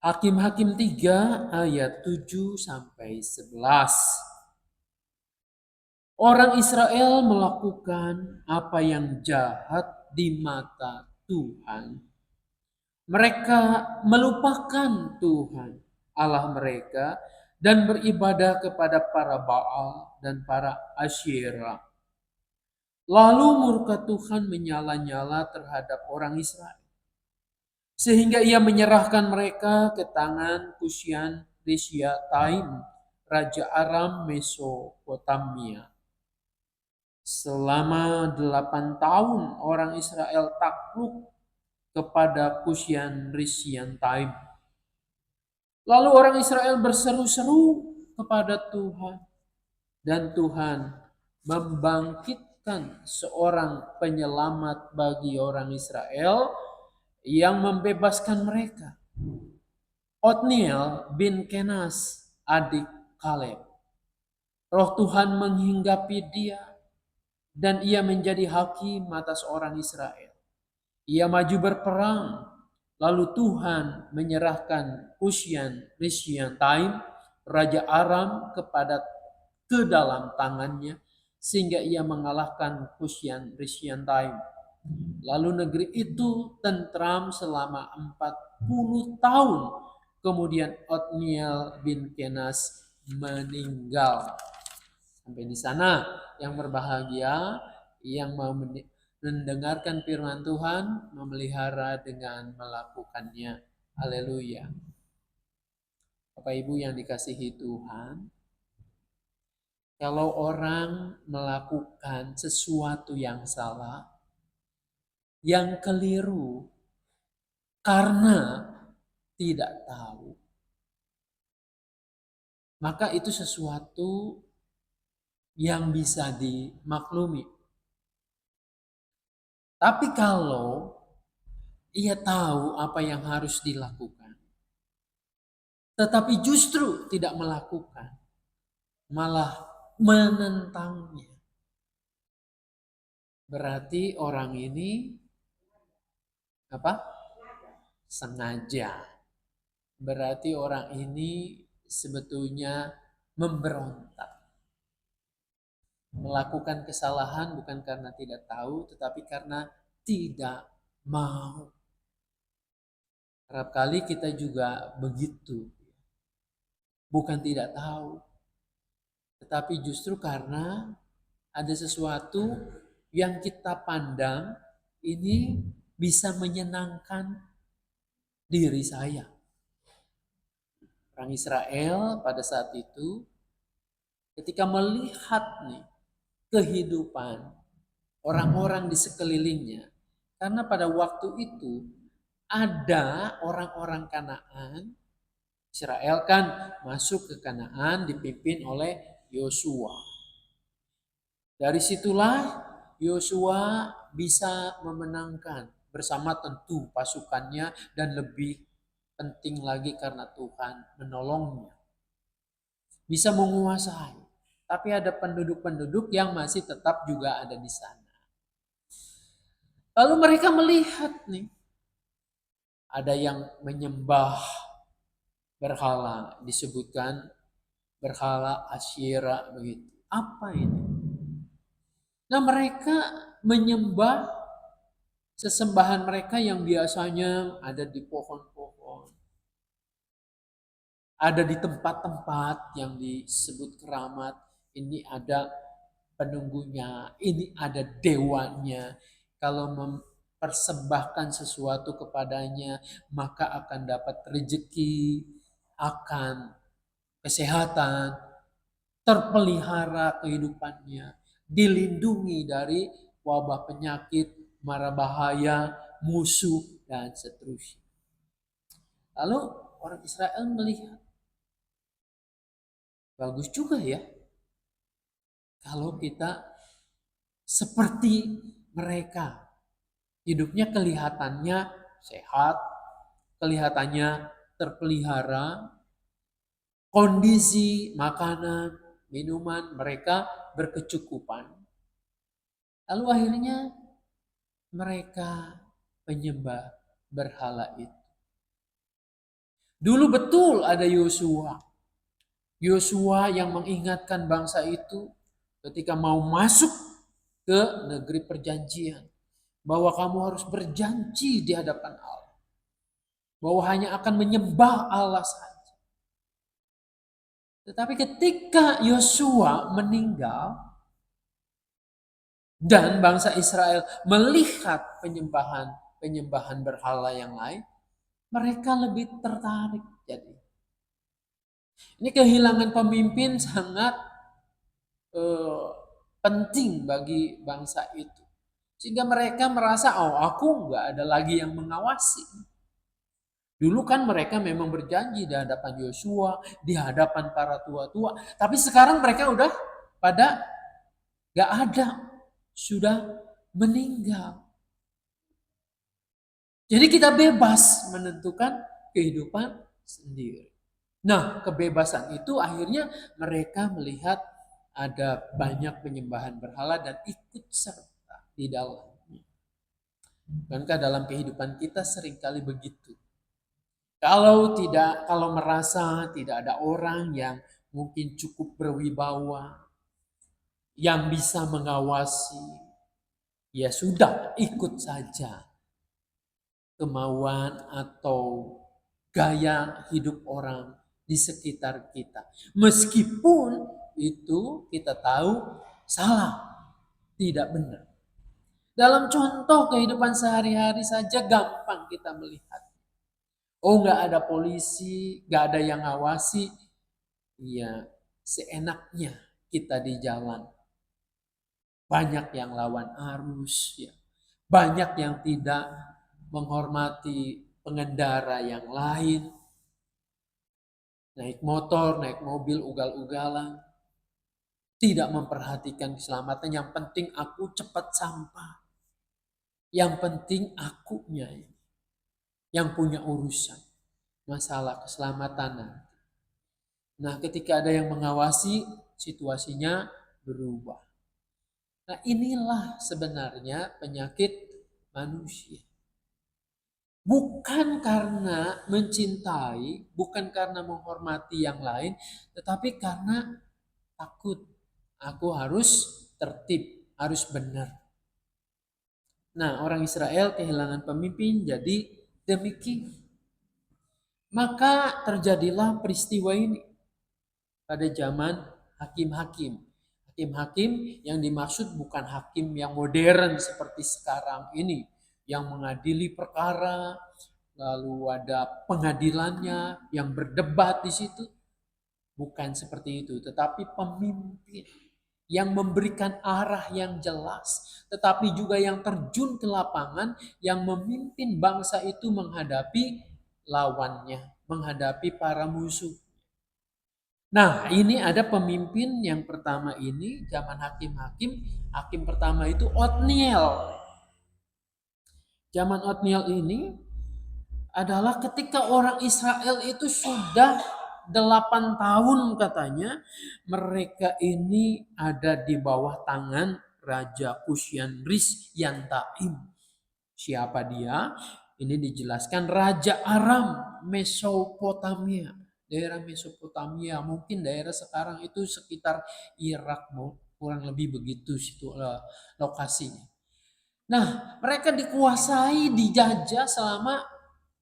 Hakim-Hakim 3 ayat 7 sampai 11. Orang Israel melakukan apa yang jahat di mata Tuhan. Mereka melupakan Tuhan Allah mereka dan beribadah kepada para Baal dan para Asyera. Lalu murka Tuhan menyala-nyala terhadap orang Israel, sehingga ia menyerahkan mereka ke tangan Kusyan Rishyataim, Raja Aram Mesopotamia. Selama 8 tahun orang Israel takluk kepada Kusyan Rishyataim. Lalu orang Israel berseru-seru kepada Tuhan, dan Tuhan membangkitkan seorang penyelamat bagi orang Israel yang membebaskan mereka. Otniel bin Kenas, adik Kaleb. Roh Tuhan menghinggapi dia dan ia menjadi hakim atas orang Israel. Ia maju berperang, lalu Tuhan menyerahkan Kusyan Rishyataim, Raja Aram ke dalam tangannya, sehingga ia mengalahkan Kusyan Rishyataim. Lalu negeri itu tentram selama 40 tahun. Kemudian Otniel bin Kenas meninggal. Sampai di sana yang berbahagia, yang mau mendengarkan firman Tuhan, memelihara dengan melakukannya. Haleluya. Bapak Ibu yang dikasihi Tuhan, kalau orang melakukan sesuatu yang salah, yang keliru, karena tidak tahu, maka itu sesuatu yang bisa dimaklumi. Tapi kalau ia tahu apa yang harus dilakukan, tetapi justru tidak melakukan, malah menentangnya, berarti orang ini apa? Sengaja. Berarti orang ini sebetulnya memberontak. Melakukan kesalahan bukan karena tidak tahu, tetapi karena tidak mau. Kerap kali kita juga begitu. Bukan tidak tahu, tetapi justru karena ada sesuatu yang kita pandang ini bisa menyenangkan diri saya. Orang Israel pada saat itu ketika melihat nih kehidupan orang-orang di sekelilingnya, karena pada waktu itu ada orang-orang Kanaan. Israel kan masuk ke Kanaan dipimpin oleh Yosua. Dari situlah Yosua bisa memenangkan bersama tentu pasukannya, dan lebih penting lagi karena Tuhan menolongnya. Bisa menguasai. Tapi ada penduduk-penduduk yang masih tetap juga ada di sana. Lalu mereka melihat nih, ada yang menyembah berhala, disebutkan berhala Asyera begitu. Apa ini? Nah, mereka menyembah sesembahan mereka yang biasanya ada di pohon-pohon, ada di tempat-tempat yang disebut keramat. Ini ada penunggunya, ini ada dewanya. Kalau mempersembahkan sesuatu kepadanya, maka akan dapat rezeki, akan kesehatan, terpelihara kehidupannya, dilindungi dari wabah penyakit, mara bahaya, musuh, dan seterusnya. Lalu orang Israel melihat, bagus juga ya kalau kita seperti mereka. Hidupnya kelihatannya sehat, kelihatannya terpelihara, kondisi makanan, minuman mereka berkecukupan. Lalu akhirnya mereka menyembah berhala itu. Dulu betul ada Yosua. Yosua yang mengingatkan bangsa itu ketika mau masuk ke negeri perjanjian. Bahwa kamu harus berjanji di hadapan Allah. Bahwa hanya akan menyembah Allah saja. Tetapi ketika Yosua meninggal dan bangsa Israel melihat penyembahan berhala yang lain, mereka lebih tertarik. Jadi ini kehilangan pemimpin sangat eh, penting bagi bangsa itu. Sehingga mereka merasa, oh aku nggak ada lagi yang mengawasi. Dulu kan mereka memang berjanji di hadapan Yosua, di hadapan para tua-tua. Tapi sekarang mereka udah pada gak ada, sudah meninggal. Jadi kita bebas menentukan kehidupan sendiri. Nah, kebebasan itu akhirnya mereka melihat ada banyak penyembahan berhala dan ikut serta di dalamnya. Maka dalam kehidupan kita seringkali begitu. Kalau merasa tidak ada orang yang mungkin cukup berwibawa, yang bisa mengawasi, ya sudah ikut saja kemauan atau gaya hidup orang di sekitar kita. Meskipun itu kita tahu salah, tidak benar. Dalam contoh kehidupan sehari-hari saja gampang kita melihat. Oh, nggak ada polisi, nggak ada yang ngawasi. Ya, seenaknya kita di jalan. Banyak yang lawan arus, ya. Banyak yang tidak menghormati pengendara yang lain. Naik motor, naik mobil, ugal-ugalan. Tidak memperhatikan keselamatan. Yang penting aku cepat sampai. Yang penting akunya ini. Yang punya urusan. Masalah keselamatan. Nah, ketika ada yang mengawasi, situasinya berubah. Nah, inilah sebenarnya penyakit manusia. Bukan karena mencintai, bukan karena menghormati yang lain, tetapi karena takut. Aku harus tertib, harus benar. Nah, orang Israel kehilangan pemimpin, jadi demikian. Maka terjadilah peristiwa ini pada zaman hakim-hakim. Hakim-hakim yang dimaksud bukan hakim yang modern seperti sekarang ini, yang mengadili perkara, lalu ada pengadilannya yang berdebat di situ. Bukan seperti itu, tetapi pemimpin yang memberikan arah yang jelas, tetapi juga yang terjun ke lapangan, yang memimpin bangsa itu menghadapi lawannya, menghadapi para musuh. Nah, ini ada pemimpin yang pertama ini zaman hakim-hakim. Hakim pertama itu Otniel. Zaman Otniel ini adalah ketika orang Israel itu sudah 8 tahun katanya mereka ini ada di bawah tangan Raja Kusyanris Yantaim. Siapa dia? Ini dijelaskan Raja Aram Mesopotamia. Daerah Mesopotamia, mungkin daerah sekarang itu sekitar Irak, kurang lebih begitu situ lokasinya. Nah, mereka dikuasai, dijajah selama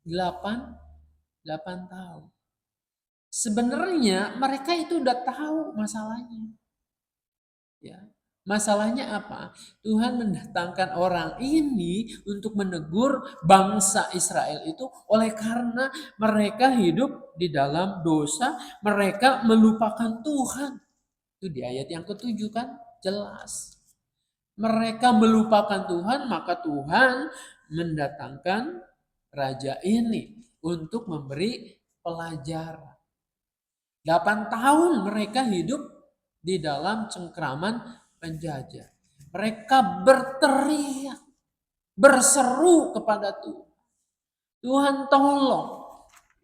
8 tahun. Sebenarnya mereka itu udah tahu masalahnya. Ya. Masalahnya apa? Tuhan mendatangkan orang ini untuk menegur bangsa Israel itu oleh karena mereka hidup di dalam dosa, mereka melupakan Tuhan. Itu di ayat yang ke-7 kan jelas. Mereka melupakan Tuhan, maka Tuhan mendatangkan raja ini untuk memberi pelajaran. 8 tahun mereka hidup di dalam cengkraman penjajah. Mereka berteriak, berseru kepada Tuhan. Tuhan tolong.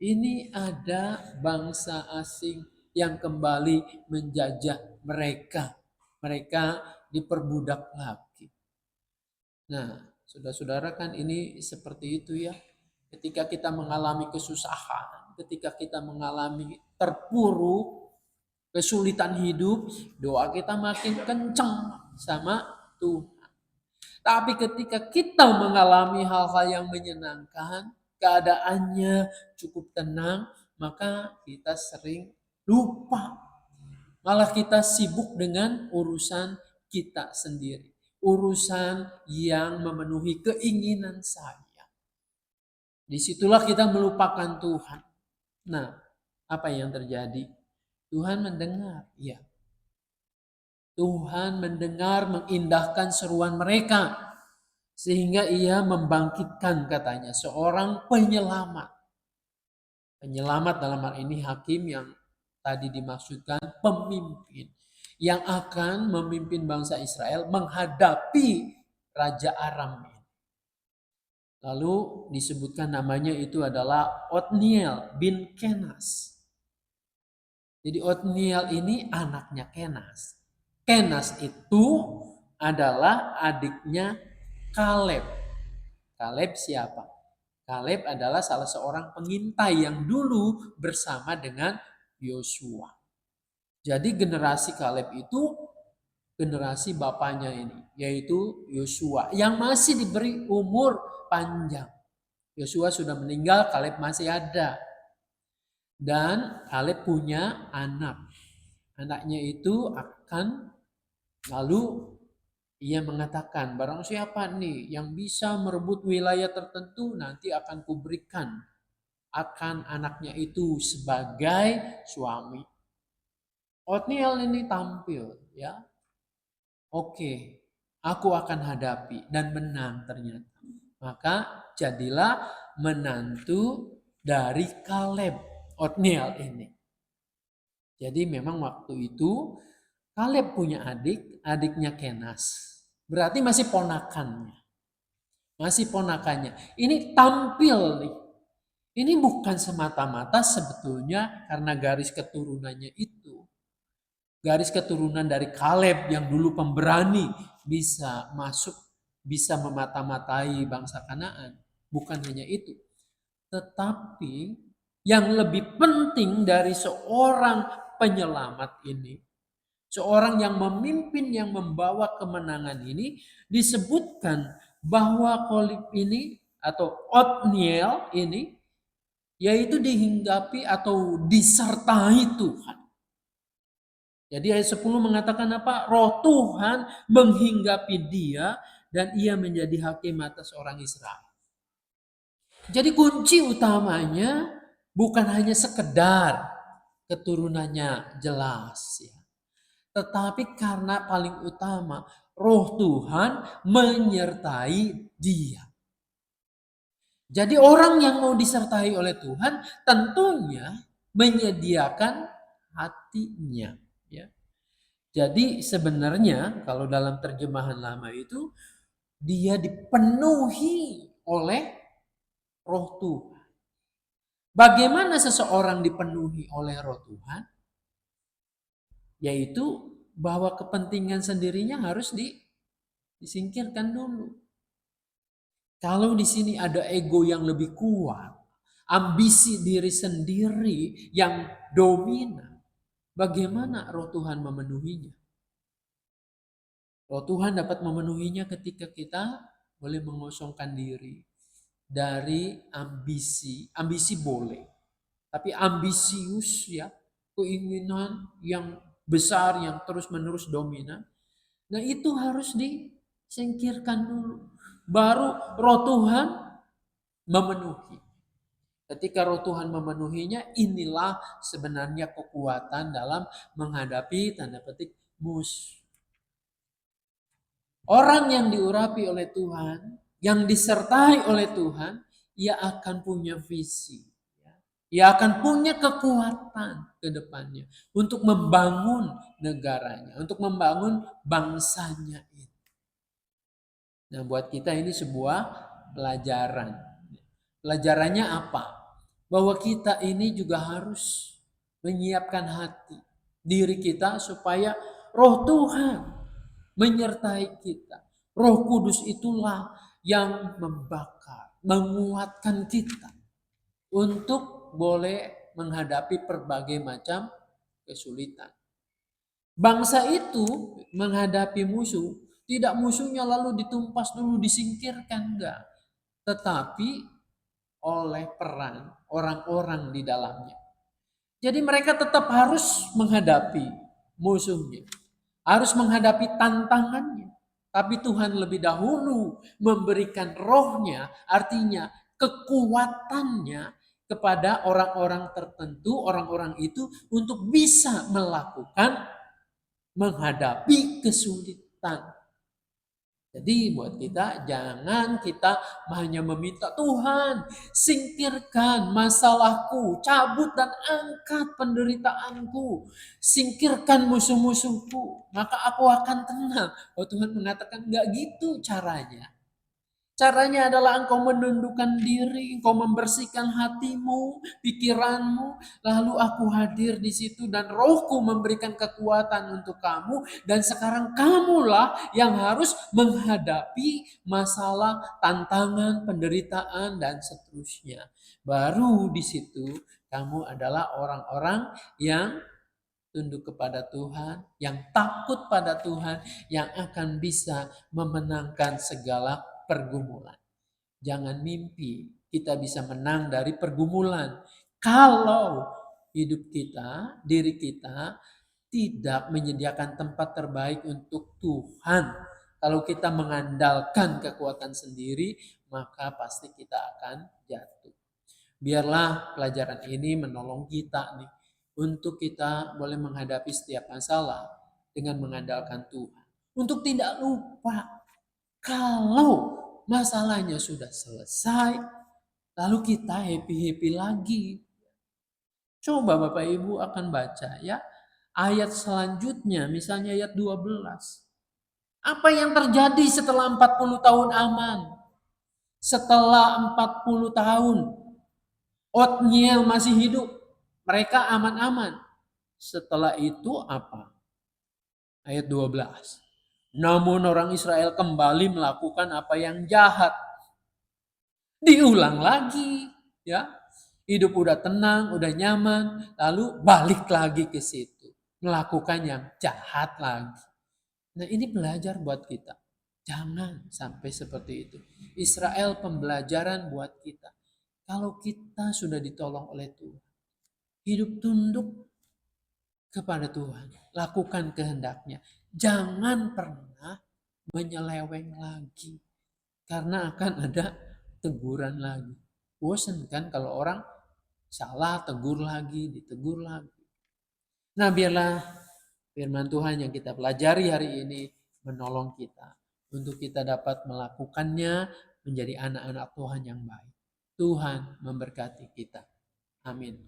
Ini ada bangsa asing yang kembali menjajah mereka. Mereka diperbudak lagi. Nah, saudara-saudara kan ini seperti itu ya. Ketika kita mengalami kesusahan, ketika kita mengalami terpuruk, kesulitan hidup, doa kita makin kencang sama Tuhan. Tapi ketika kita mengalami hal-hal yang menyenangkan, keadaannya cukup tenang, maka kita sering lupa. Malah kita sibuk dengan urusan kita sendiri. Urusan yang memenuhi keinginan saya. Disitulah kita melupakan Tuhan. Nah, apa yang terjadi? Tuhan mendengar, ya. Tuhan mendengar, mengindahkan seruan mereka. Sehingga ia membangkitkan katanya seorang penyelamat. Penyelamat dalam hal ini hakim yang tadi dimaksudkan pemimpin. Yang akan memimpin bangsa Israel menghadapi Raja Aram. Lalu disebutkan namanya itu adalah Otniel bin Kenas. Jadi Otniel ini anaknya Kenas. Kenas itu adalah adiknya Kaleb. Kaleb siapa? Kaleb adalah salah seorang pengintai yang dulu bersama dengan Yosua. Jadi generasi Kaleb itu generasi bapaknya ini, yaitu Yosua yang masih diberi umur panjang. Yosua sudah meninggal, Kaleb masih ada. Dan Kaleb punya anak. Anaknya itu akan lalu ia mengatakan, barang siapa nih yang bisa merebut wilayah tertentu, nanti akan kuberikan akan anaknya itu sebagai suami. Otniel ini tampil, ya. Oke, aku akan hadapi dan menang ternyata. Maka jadilah menantu dari Kaleb, Otniel ini. Jadi memang waktu itu Kaleb punya adik, adiknya Kenas. Berarti masih ponakannya. Masih ponakannya. Ini tampil nih. Ini bukan semata-mata sebetulnya karena garis keturunannya itu. Garis keturunan dari Kaleb yang dulu pemberani bisa masuk, bisa memata-matai bangsa Kanaan. Bukan hanya itu. Tetapi yang lebih penting dari seorang penyelamat ini, seorang yang memimpin, yang membawa kemenangan ini, disebutkan bahwa Kaleb ini atau Otniel ini, yaitu dihinggapi atau disertai Tuhan. Jadi ayat 10 mengatakan apa? Roh Tuhan menghinggapi dia dan ia menjadi hakim atas orang Israel. Jadi kunci utamanya bukan hanya sekedar keturunannya jelas, ya. Tetapi karena paling utama Roh Tuhan menyertai dia. Jadi orang yang mau disertai oleh Tuhan tentunya menyediakan hatinya, ya. Jadi sebenarnya kalau dalam terjemahan lama itu dia dipenuhi oleh Roh Tuhan. Bagaimana seseorang dipenuhi oleh Roh Tuhan? Yaitu bahwa kepentingan sendirinya harus disingkirkan dulu. Kalau di sini ada ego yang lebih kuat, ambisi diri sendiri yang dominan, bagaimana Roh Tuhan memenuhinya? Roh Tuhan dapat memenuhinya ketika kita boleh mengosongkan diri dari ambisi. Ambisi boleh, tapi ambisius, ya, keinginan yang besar yang terus-menerus dominan. Nah, itu harus disingkirkan dulu. Baru Roh Tuhan memenuhi. Ketika Roh Tuhan memenuhinya, inilah sebenarnya kekuatan dalam menghadapi tanda petik musuh. Orang yang diurapi oleh Tuhan, yang disertai oleh Tuhan, ia akan punya visi. Ia akan punya kekuatan ke depannya untuk membangun negaranya, untuk membangun bangsanya ini. Nah, buat kita ini sebuah pelajaran. Pelajarannya apa? Bahwa kita ini juga harus menyiapkan hati, diri kita supaya Roh Tuhan menyertai kita. Roh Kudus itulah yang membakar, menguatkan kita untuk boleh menghadapi berbagai macam kesulitan. Bangsa itu menghadapi musuh, tidak musuhnya lalu ditumpas dulu, disingkirkan, enggak. Tetapi oleh peran orang-orang di dalamnya. Jadi mereka tetap harus menghadapi musuhnya, harus menghadapi tantangannya. Tapi Tuhan lebih dahulu memberikan rohnya, artinya kekuatannya kepada orang-orang tertentu, orang-orang itu untuk bisa melakukan, menghadapi kesulitan. Jadi buat kita, jangan kita hanya meminta, Tuhan singkirkan masalahku, cabut dan angkat penderitaanku, singkirkan musuh-musuhku, maka aku akan tenang. Oh, Tuhan mengatakan enggak gitu caranya. Caranya adalah engkau menundukkan diri, engkau membersihkan hatimu, pikiranmu, lalu aku hadir di situ dan rohku memberikan kekuatan untuk kamu, dan sekarang kamulah yang harus menghadapi masalah, tantangan, penderitaan, dan seterusnya. Baru di situ kamu adalah orang-orang yang tunduk kepada Tuhan, yang takut pada Tuhan, yang akan bisa memenangkan segala pergumulan. Jangan mimpi kita bisa menang dari pergumulan kalau hidup kita, diri kita tidak menyediakan tempat terbaik untuk Tuhan. Kalau kita mengandalkan kekuatan sendiri, maka pasti kita akan jatuh. Biarlah pelajaran ini menolong kita nih, untuk kita boleh menghadapi setiap masalah dengan mengandalkan Tuhan. Untuk tidak lupa kalau masalahnya sudah selesai, lalu kita happy-happy lagi. Coba Bapak Ibu akan baca ya ayat selanjutnya, misalnya ayat 12. Apa yang terjadi setelah 40 tahun aman? Setelah 40 tahun Otniel masih hidup, mereka aman-aman. Setelah itu apa? Ayat 12. Namun orang Israel kembali melakukan apa yang jahat. Diulang lagi, ya. Hidup udah tenang, udah nyaman, lalu balik lagi ke situ, melakukan yang jahat lagi. Nah, ini belajar buat kita. Jangan sampai seperti itu. Israel pembelajaran buat kita. Kalau kita sudah ditolong oleh Tuhan, hidup tunduk kepada Tuhan, lakukan kehendaknya. Jangan pernah menyeleweng lagi, karena akan ada teguran lagi. Bosan kan kalau orang salah, tegur lagi, ditegur lagi. Nah, biarlah firman Tuhan yang kita pelajari hari ini menolong kita untuk kita dapat melakukannya menjadi anak-anak Tuhan yang baik. Tuhan memberkati kita. Amin.